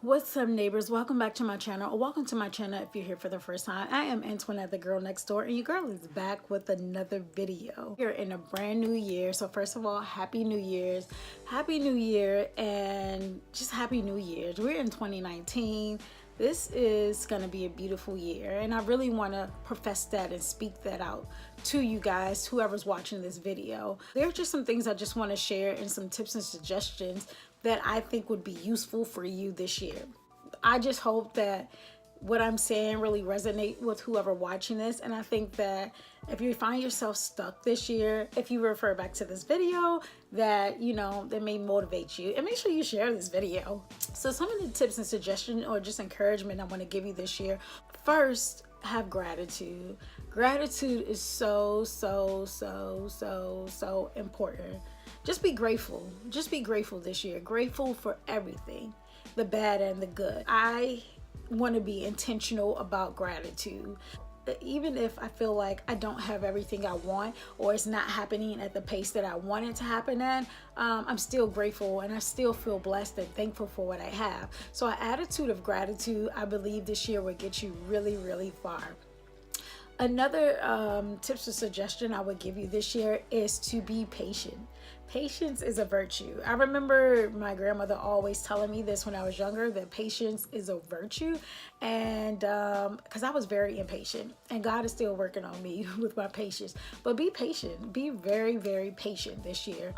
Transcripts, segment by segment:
What's up, neighbors? Welcome back to my channel, or welcome to my channel if you're here for the first time. I am Antoinette, the girl next door, and your girl is back with another video. We're in a brand new year, so first of all, happy new year's, happy new year, and just happy new year's. We're in 2019. This is gonna be a beautiful year, and I really want to profess that and speak that out to you guys, whoever's watching this video. There are just some things I just want to share and some tips and suggestions that I think would be useful for you this year. I just hope that what I'm saying really resonate with whoever watching this, and I think that if you find yourself stuck this year, if you refer back to this video, that that may motivate you, and make sure you share this video. So some of the tips and suggestions or just encouragement I want to give you this year: first, have gratitude. Gratitude is so important. Just be grateful. Just be grateful this year. Grateful for everything, the bad and the good. I want to be intentional about gratitude. Even if I feel like I don't have everything I want, or it's not happening at the pace that I want it to happen at, I'm still grateful and I still feel blessed and thankful for what I have. So an attitude of gratitude, I believe this year will get you really far. Another tips or suggestion I would give you this year is to be patient. Patience is a virtue. I remember my grandmother always telling me this when I was younger, that patience is a virtue, and because I was very impatient, and God is still working on me with my patience. But be patient. Be very patient this year.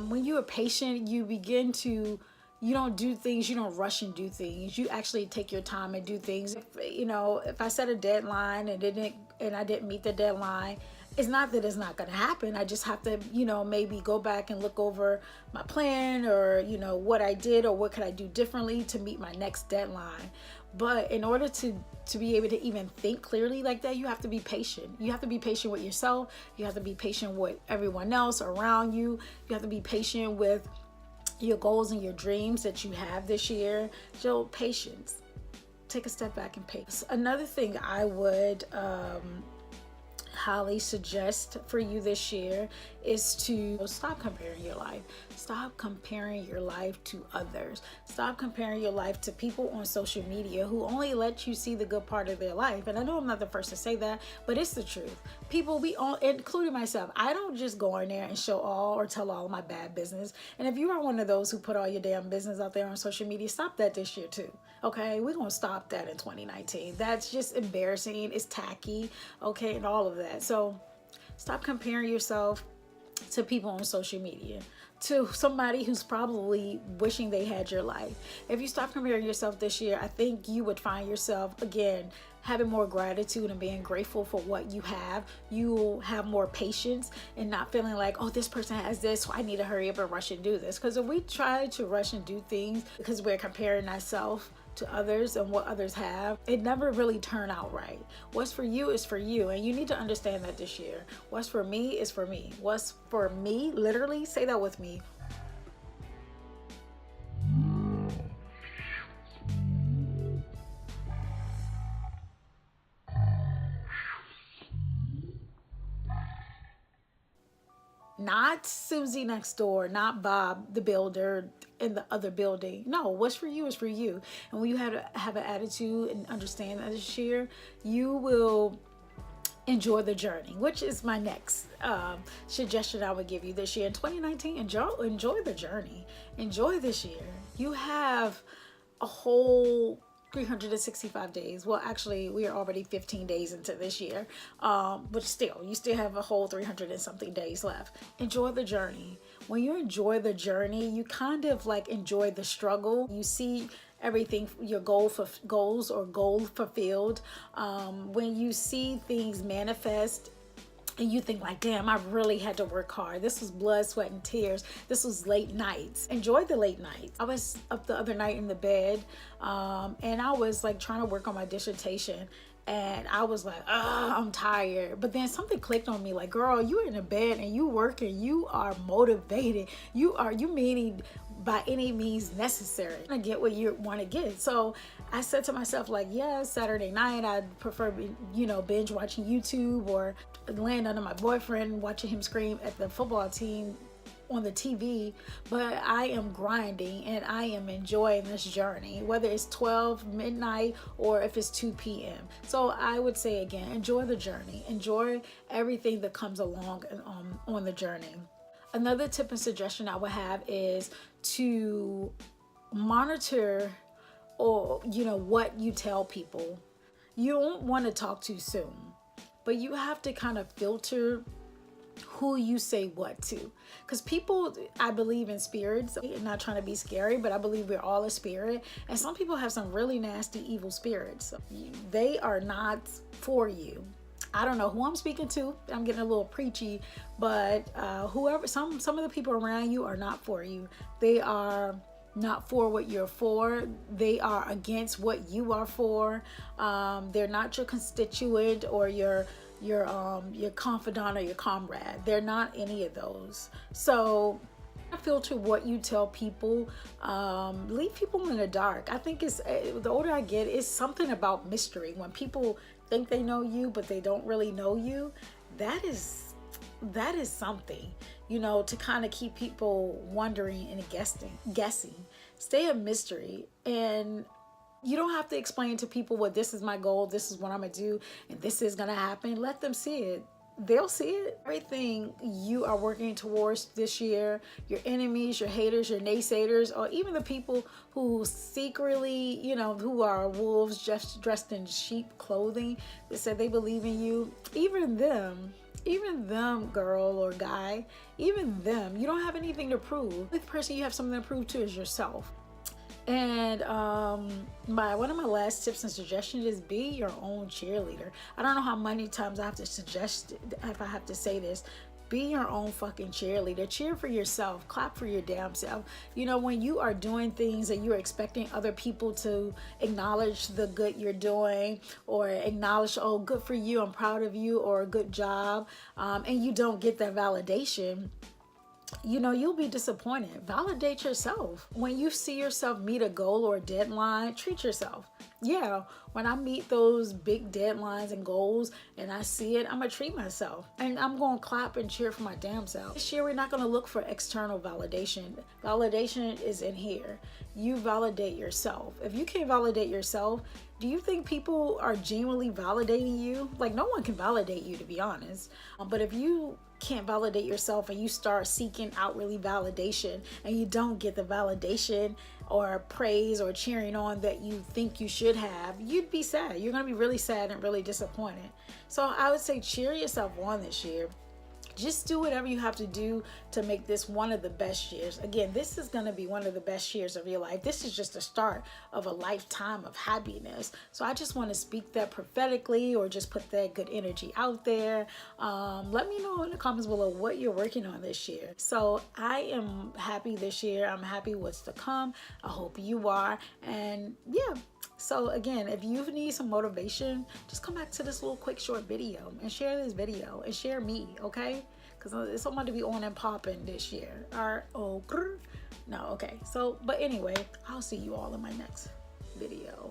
When you are patient, you begin to, you don't do things, you don't rush and do things. You actually take your time and do things. If I set a deadline and I didn't meet the deadline, it's not that it's not going to happen. I just have to, maybe go back and look over my plan, or, what I did, or what could I do differently to meet my next deadline. But in order to be able to even think clearly like that, you have to be patient. You have to be patient with yourself. You have to be patient with everyone else around you. You have to be patient with your goals and your dreams that you have this year. So patience. Take a step back and pace. Another thing I would highly suggest for you this year is to stop comparing your life. Stop comparing your life to others. Stop comparing your life to people on social media who only let you see the good part of their life. And I know I'm not the first to say that, but it's the truth. People, we all, including myself, I don't just go in there and show all or tell all my bad business. And if you are one of those who put all your damn business out there on social media, stop that this year too. Okay, we're gonna stop that in 2019. That's just embarrassing. It's tacky, okay, and all of that. So stop comparing yourself to people on social media, to somebody who's probably wishing they had your life. If you stop comparing yourself this year, I think you would find yourself, again, having more gratitude and being grateful for what you have. You will have more patience and not feeling like, oh, this person has this, so I need to hurry up and rush and do this. Because if we try to rush and do things because we're comparing ourselves to others and what others have, it never really turn out right. What's for you is for you, and you need to understand that this year. What's for me is for me. What's for me, literally, say that with me. Not Susie next door, not Bob the builder in the other building. No, what's for you is for you. And when you have an attitude and understand that this year, you will enjoy the journey, which is my next suggestion I would give you this year in 2019. Enjoy the journey. Enjoy this year. You have a whole 365 days. Well, actually, we are already 15 days into this year, but still, you still have a whole 300 and something days left. Enjoy the journey. When you enjoy the journey, you kind of like enjoy the struggle. You see everything, your goals fulfilled. When you see things manifest, and you think like, damn, I really had to work hard. This was blood, sweat, and tears. This was late nights. Enjoy the late nights. I was up the other night in the bed, and I was like trying to work on my dissertation. And I was like, I'm tired. But then something clicked on me like, girl, you're in the bed and you working. You are motivated. You meaning by any means necessary to get what you want to get. So I said to myself, like, yeah, Saturday night, I'd prefer, binge watching YouTube or laying under my boyfriend, watching him scream at the football team on the TV, but I am grinding and I am enjoying this journey, whether it's 12 midnight or if it's 2 p.m. So I would say again, enjoy the journey, enjoy everything that comes along on the journey. Another tip and suggestion I would have is to monitor, or what you tell people. You don't want to talk too soon, but you have to kind of filter who you say what to, because people, I believe in spirits. I'm not trying to be scary, but I believe we're all a spirit, and some people have some really nasty evil spirits. They are not for you. I don't know who I'm speaking to. I'm getting a little preachy, but whoever, some of the people around you are not for you. They are not for what you're for. They are against what you are for. They're not your constituent or your confidant or your comrade. They're not any of those. So filter what you tell people. Leave people in the dark. I think it's the older I get, it's something about mystery. When people think they know you but they don't really know you, that is something, to kind of keep people wondering and guessing. Stay a mystery, and you don't have to explain to people, well, this is my goal, this is what I'm gonna do, and this is gonna happen. Let them see it. They'll see it. Everything you are working towards this year, your enemies, your haters, your naysayers, or even the people who secretly, who are wolves just dressed in sheep clothing, that said they believe in you, even them, girl or guy, even them, you don't have anything to prove. The person you have something to prove to is yourself. And one of my last tips and suggestions is be your own cheerleader. I don't know how many times I have to suggest, if I have to say this. Be your own fucking cheerleader. Cheer for yourself. Clap for your damn self. When you are doing things and you're expecting other people to acknowledge the good you're doing, or acknowledge, oh, good for you, I'm proud of you, or good job, and you don't get that validation, you'll be disappointed. Validate yourself. When you see yourself meet a goal or a deadline, treat yourself. Yeah, when I meet those big deadlines and goals and I see it, I'm gonna treat myself, and I'm gonna clap and cheer for my damn self. This year, we're not gonna look for external validation. Validation is in here. You validate yourself. If you can't validate yourself, do you think people are genuinely validating you? Like, no one can validate you, to be honest. But if you can't validate yourself and you start seeking outwardly validation and you don't get the validation or praise or cheering on that you think you should have, you'd be sad. You're going to be really sad and really disappointed. So I would say cheer yourself on this year. Just do whatever you have to do to make this one of the best years. Again, this is going to be one of the best years of your life. This is just the start of a lifetime of happiness. So I just want to speak that prophetically, or just put that good energy out there. Let me know in the comments below what you're working on this year. So I am happy this year. I'm happy what's to come. I hope you are. And yeah. So again, if you need some motivation, just come back to this little quick short video and share this video and share me, okay? Because it's something to be on and popping this year. No, okay. So, but anyway, I'll see you all in my next video.